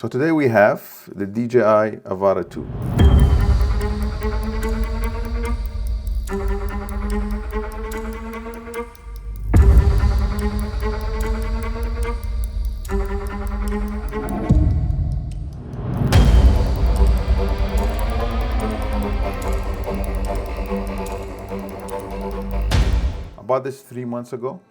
So today we have the DJI Avata 2. I bought this 3 months ago,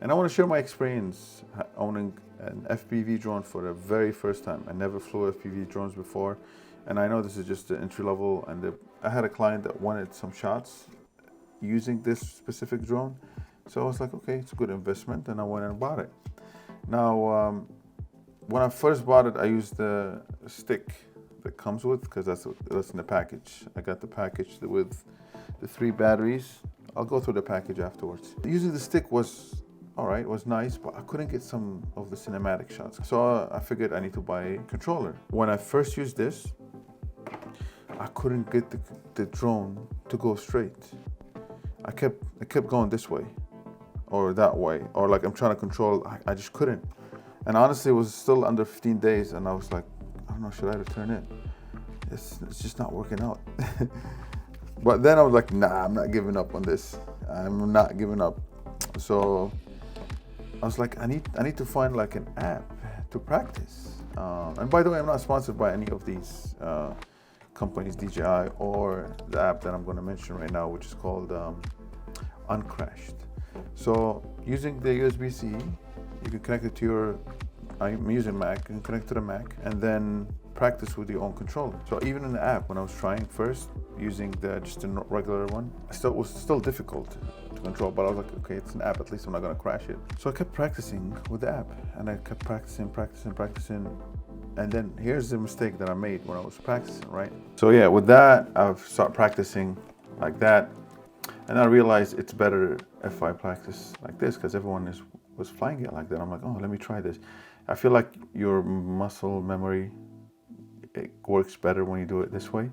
and I want to share my experience owning an FPV drone for the very first time. I never flew FPV drones before, and I know this is just the entry level. And I had a client that wanted some shots using this specific drone, so I was like, okay, it's a good investment, and I went and bought it. Now, when I first bought it, I used the stick that comes with, because that's in the package. I got the package with the 3 batteries. I'll go through the package afterwards. Using the stick was all right, was nice, but I couldn't get some of the cinematic shots. So I figured I need to buy a controller. When I first used this, I couldn't get the drone to go straight. I kept going this way or that way, or like I'm trying to control, I just couldn't. And honestly, it was still under 15 days, and I was like, I don't know, should I return it? It's just not working out. But then I was like, nah, I'm not giving up on this. I'm not giving up. So I was like, I need to find like an app to practice. And by the way, I'm not sponsored by any of these companies, DJI, or the app that I'm going to mention right now, which is called Uncrashed. So using the USB-C, you can connect it to your, I'm using Mac, you can connect to the Mac, and then practice with your own controller. So even in the app, when I was trying first, using just a regular one, it was still difficult to control, but I was like, okay, it's an app, at least I'm not gonna crash it. So I kept practicing with the app, and I kept practicing, and then here's the mistake that I made when I was practicing, right? So yeah, with that, I've started practicing like that, and I realized it's better if I practice like this, because everyone was flying it like that. I'm like, oh, let me try this. I feel like your muscle memory, it works better when you do it this way.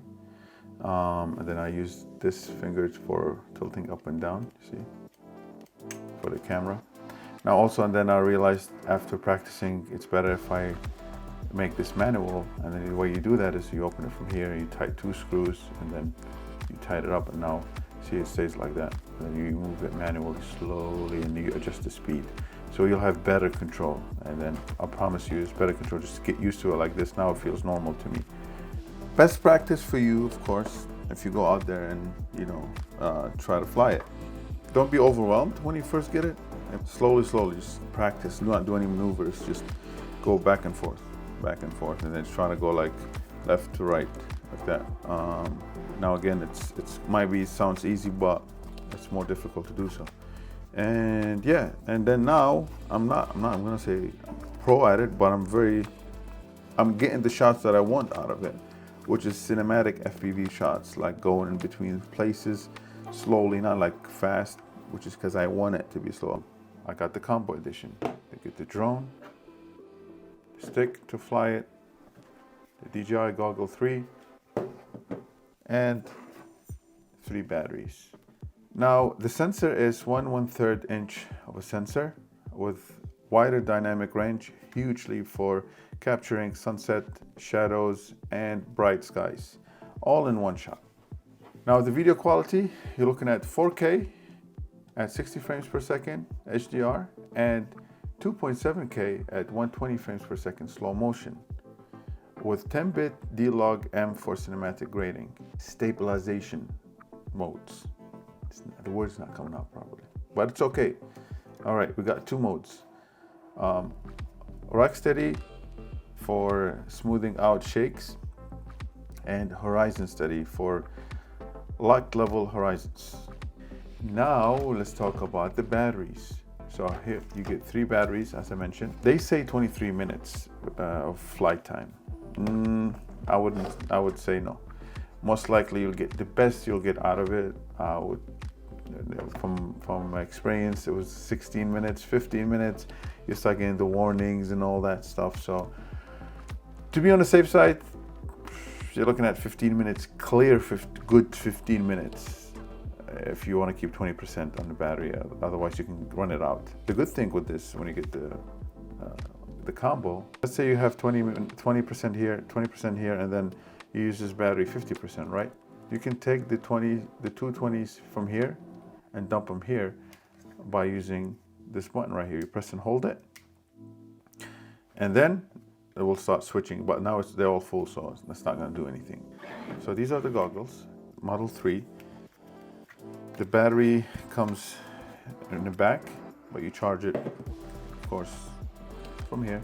And then I use this finger for tilting up and down, see, for the camera. Now also, and then I realized after practicing, it's better if I make this manual. And then the way you do that is you open it from here, and you tighten 2 screws, and then you tighten it up, and now see, it stays like that. And then you move it manually, slowly, and you adjust the speed. So you'll have better control, and then I promise you it's better control. Just get used to it like this. Now it feels normal to me. Best practice for you, of course, if you go out there and try to fly it. Don't be overwhelmed when you first get it. And slowly, just practice. Do not do any maneuvers. Just go back and forth, and then try to go like left to right, like that. Now again, it's sounds easy, but it's more difficult to do so. And yeah, and then now I'm gonna say pro at it, but I'm getting the shots that I want out of it, which is cinematic FPV shots, like going in between places slowly, not like fast, which is because I want it to be slow. I got the combo edition. I get the drone, stick to fly it, the DJI Goggle 3, and 3 batteries. Now, the sensor is 1/3 inch of a sensor with wider dynamic range, hugely for capturing sunset, shadows, and bright skies, all in one shot. Now, the video quality, you're looking at 4K at 60 frames per second HDR and 2.7K at 120 frames per second slow motion with 10-bit D-Log M for cinematic grading. Stabilization modes. The word's not coming out properly, but it's okay. All right, we got 2 modes. Rock steady for smoothing out shakes, and horizon steady for light level horizons. Now let's talk about the batteries. So here you get 3 batteries, as I mentioned. They say 23 minutes of flight time. I would say no. Most likely you'll get the best you'll get out of it. From my experience, it was 16 minutes, 15 minutes. You start getting the warnings and all that stuff. So to be on the safe side, you're looking at 15 minutes, good 15 minutes. If you want to keep 20% on the battery, otherwise you can run it out. The good thing with this, when you get the the combo, let's say you have 20% here, 20% here, and then you use this battery 50%, right? You can take the 220s from here and dump them here by using this button right here. You press and hold it, and then it will start switching. But now they're all full, so it's not going to do anything. So these are the goggles, Model 3. The battery comes in the back, but you charge it, of course, from here.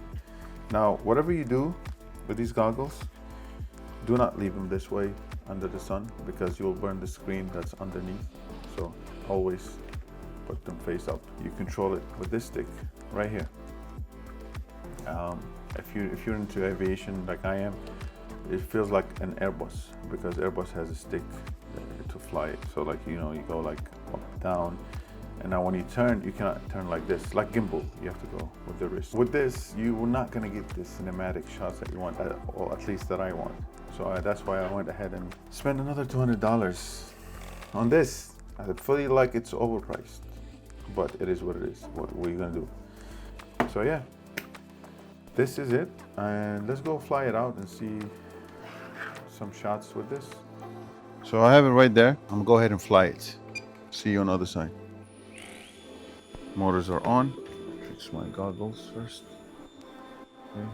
Now, whatever you do with these goggles, do not leave them this way under the sun, because you'll burn the screen that's underneath. So always put them face up. You control it with this stick right here. If you're into aviation like I am, it feels like an Airbus, because Airbus has a stick to fly it. So like, you know, you go like up, down, and now when you turn, you cannot turn like this, like gimbal. You have to go with the wrist. With this, you're not gonna get the cinematic shots that you want, or at least that I want. So that's why I went ahead and spent another $200 on this. I feel like it's overpriced, but it is what it is. What are you gonna do? So yeah, this is it, and let's go fly it out and see some shots with this. So I have it right there. I'm gonna go ahead and fly it. See you on the other side. Motors are on. Fix my goggles first. Okay.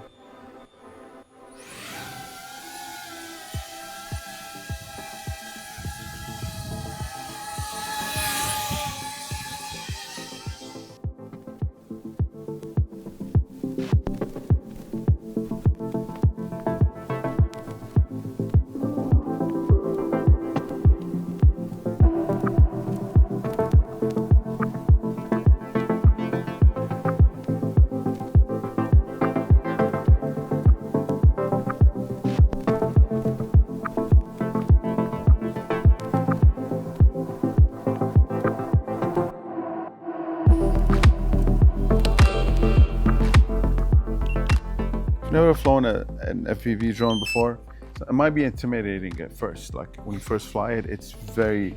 Never flown an FPV drone before, so it might be intimidating at first. Like when you first fly it, it's you're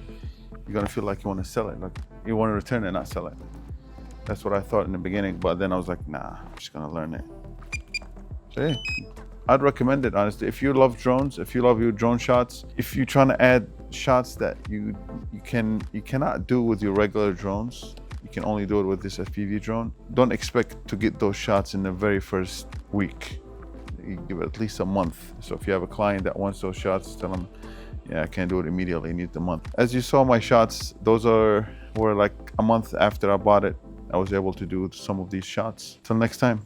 gonna feel like you want to sell it, like you want to return it, not sell it. That's what I thought in the beginning, but then I was like, nah, I'm just gonna learn it. So yeah, I'd recommend it, honestly. If you love drones, if you love your drone shots, if you're trying to add shots that you cannot do with your regular drones, you can only do it with this FPV drone. Don't expect to get those shots in the very first week. You give it at least a month. So if you have a client that wants those shots, tell them, yeah, I can't do it immediately, I need the month. As you saw my shots, those were like a month after I bought it, I was able to do some of these shots. Till next time.